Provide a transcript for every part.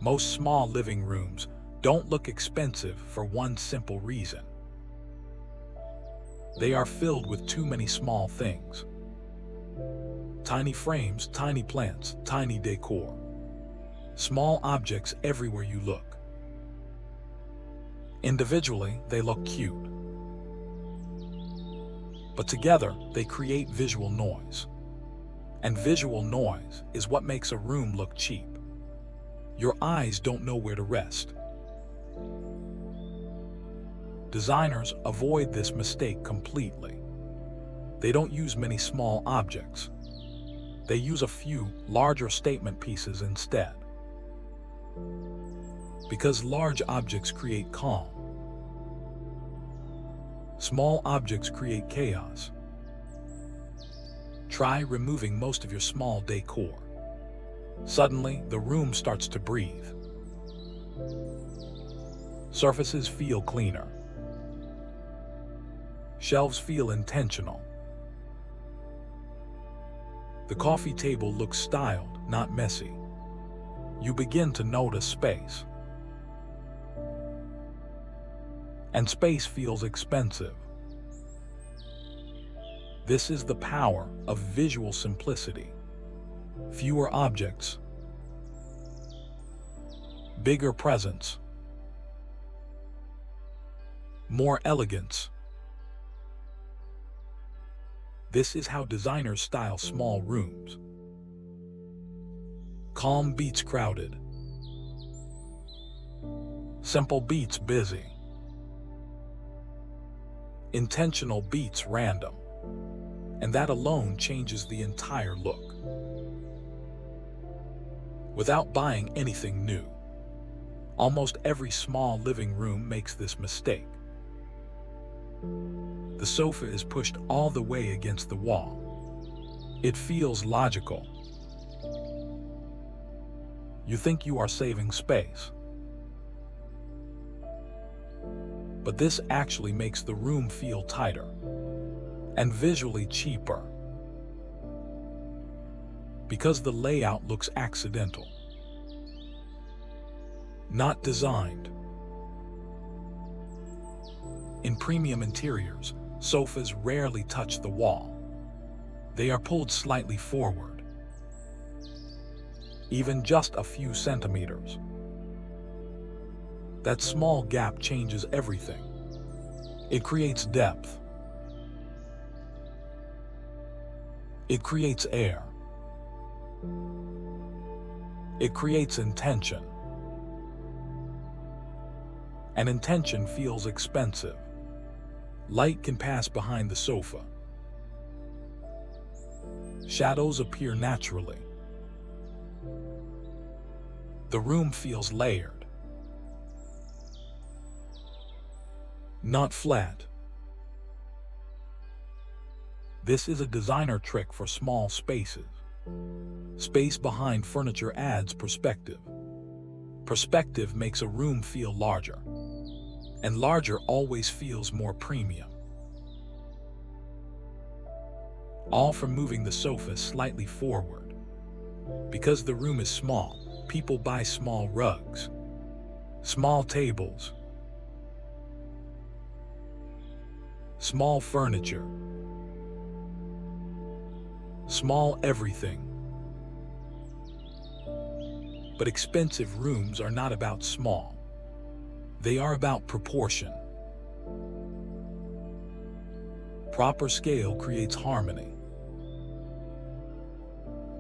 Most small living rooms don't look expensive for one simple reason. They are filled with too many small things. Tiny frames, tiny plants, tiny decor. Small objects everywhere you look. Individually, they look cute. But together, they create visual noise. And visual noise is what makes a room look cheap. Your eyes don't know where to rest. Designers avoid this mistake completely. They don't use many small objects. They use a few larger statement pieces instead. Because large objects create calm. Small objects create chaos. Try removing most of your small decor. Suddenly, the room starts to breathe. Surfaces feel cleaner. Shelves feel intentional. The coffee table looks styled, not messy. You begin to notice space. And space feels expensive. This is the power of visual simplicity. Fewer objects. Bigger presence. More elegance. This is how designers style small rooms. Calm beats crowded. Simple beats busy. Intentional beats random. And that alone changes the entire look. Without buying anything new. Almost every small living room makes this mistake. The sofa is pushed all the way against the wall. It feels logical. You think you are saving space. But this actually makes the room feel tighter and visually cheaper. Because the layout looks accidental. Not designed. In premium interiors, sofas rarely touch the wall. They are pulled slightly forward. Even just a few centimeters. That small gap changes everything. It creates depth. It creates air. It creates intention. And intention feels expensive. Light can pass behind the sofa. Shadows appear naturally. The room feels layered. Not flat. This is a designer trick for small spaces. Space behind furniture adds perspective. Perspective makes a room feel larger. And larger always feels more premium. All from moving the sofa slightly forward. Because the room is small, people buy small rugs, small tables, small furniture, small everything. But expensive rooms are not about small. They are about proportion. Proper scale creates harmony.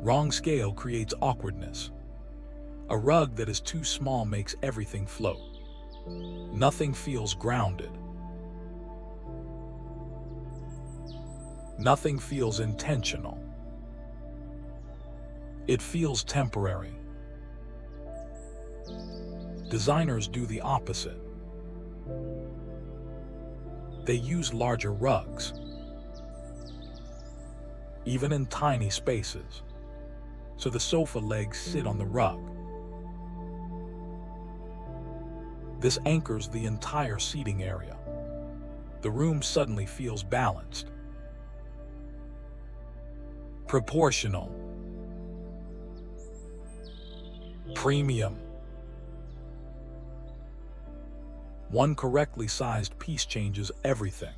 Wrong scale creates awkwardness. A rug that is too small makes everything float. Nothing feels grounded. Nothing feels intentional. It feels temporary. Designers do the opposite. They use larger rugs, even in tiny spaces, so the sofa legs sit on the rug. This anchors the entire seating area. The room suddenly feels balanced, proportional, premium. One correctly sized piece changes everything,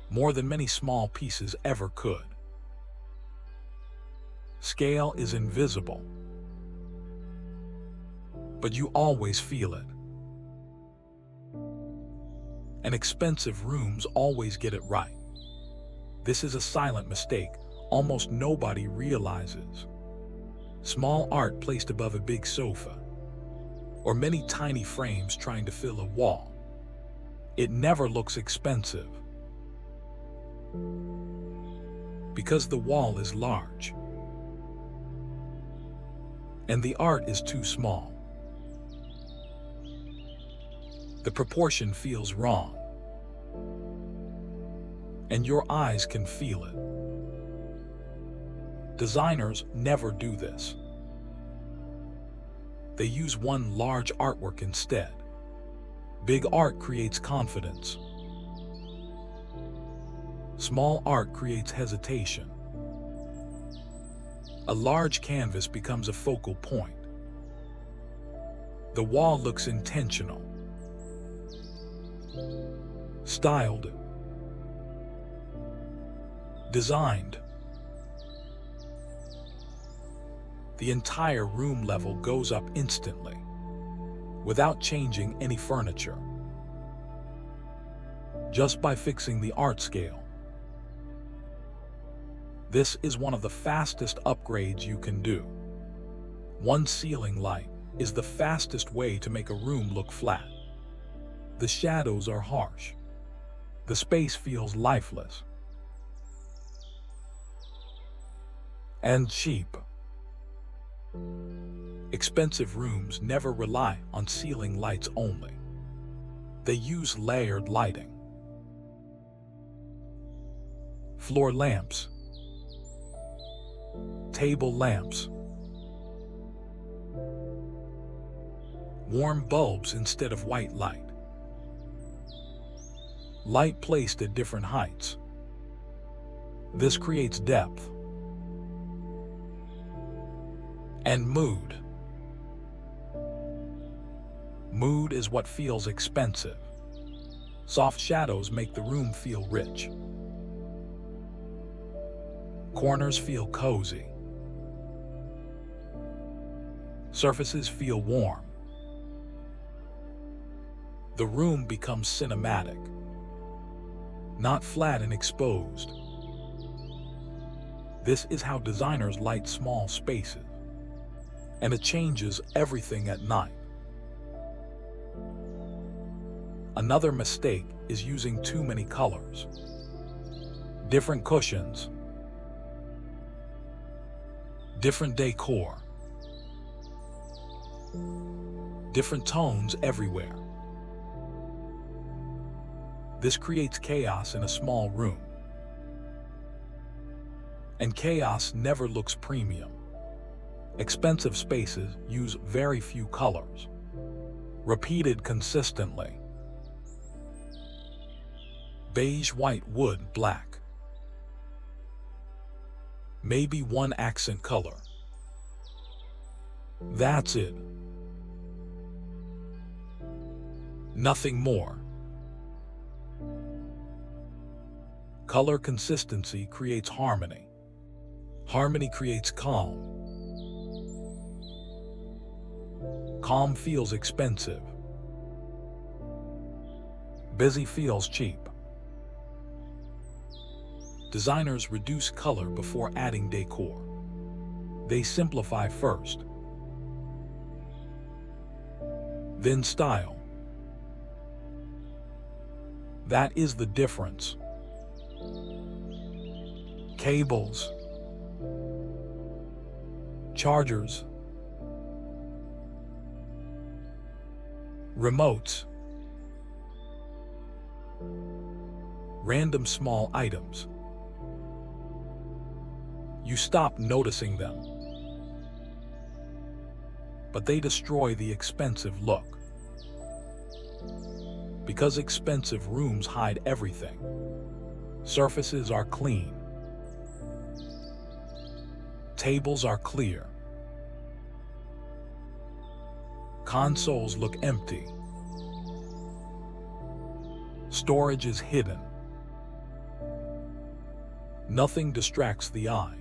more than many small pieces ever could. Scale is invisible, but you always feel it. And expensive rooms always get it right. This is a silent mistake almost nobody realizes. Small art placed above a big sofa, or many tiny frames trying to fill a wall. It never looks expensive because the wall is large and the art is too small. The proportion feels wrong, and your eyes can feel it. Designers never do this. They use one large artwork instead. Big art creates confidence. Small art creates hesitation. A large canvas becomes a focal point. The wall looks intentional, styled, designed. The entire room level goes up instantly, without changing any furniture, just by fixing the art scale. This is one of the fastest upgrades you can do. One ceiling light is the fastest way to make a room look flat. The shadows are harsh. The space feels lifeless and cheap. Expensive rooms never rely on ceiling lights only. They use layered lighting. Floor lamps, table lamps, warm bulbs instead of white light. Light placed at different heights. This creates depth and mood. Mood is what feels expensive. Soft shadows make the room feel rich. Corners feel cozy. Surfaces feel warm. The room becomes cinematic, not flat and exposed. This is how designers light small spaces, and it changes everything at night. Another mistake is using too many colors. Different cushions, different decor, different tones everywhere. This creates chaos in a small room. And chaos never looks premium. Expensive spaces use very few colors, repeated consistently. Beige, white, wood, black. Maybe one accent color. That's it. Nothing more. Color consistency creates harmony. Harmony creates calm. Calm feels expensive. Busy feels cheap. Designers reduce color before adding decor. They simplify first, then style. That is the difference. Cables, chargers, remotes, random small items. You stop noticing them, but they destroy the expensive look. Because expensive rooms hide everything. Surfaces are clean. Tables are clear. Consoles look empty. Storage is hidden. Nothing distracts the eye.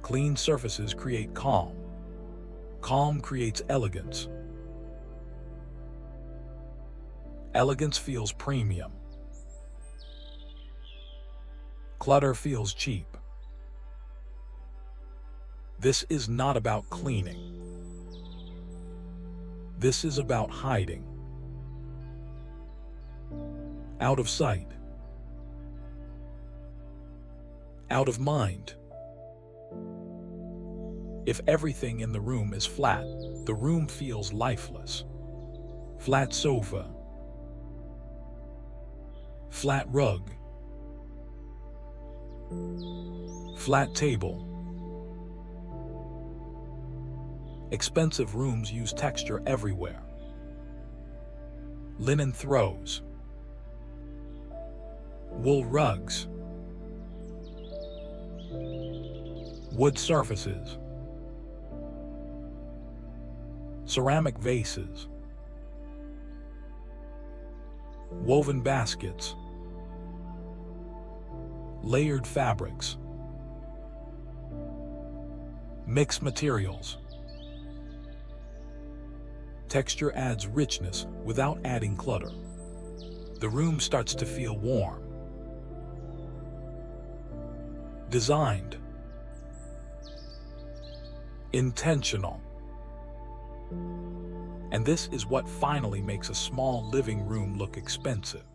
Clean surfaces create calm. Calm creates elegance. Elegance feels premium. Clutter feels cheap. This is not about cleaning. This is about hiding. Out of sight. Out of mind. If everything in the room is flat, the room feels lifeless. Flat sofa. Flat rug. Flat table. Expensive rooms use texture everywhere. Linen throws. Wool rugs. Wood surfaces. Ceramic vases. Woven baskets. Layered fabrics. Mixed materials. Texture adds richness without adding clutter. The room starts to feel warm. Designed. Intentional. And this is what finally makes a small living room look expensive.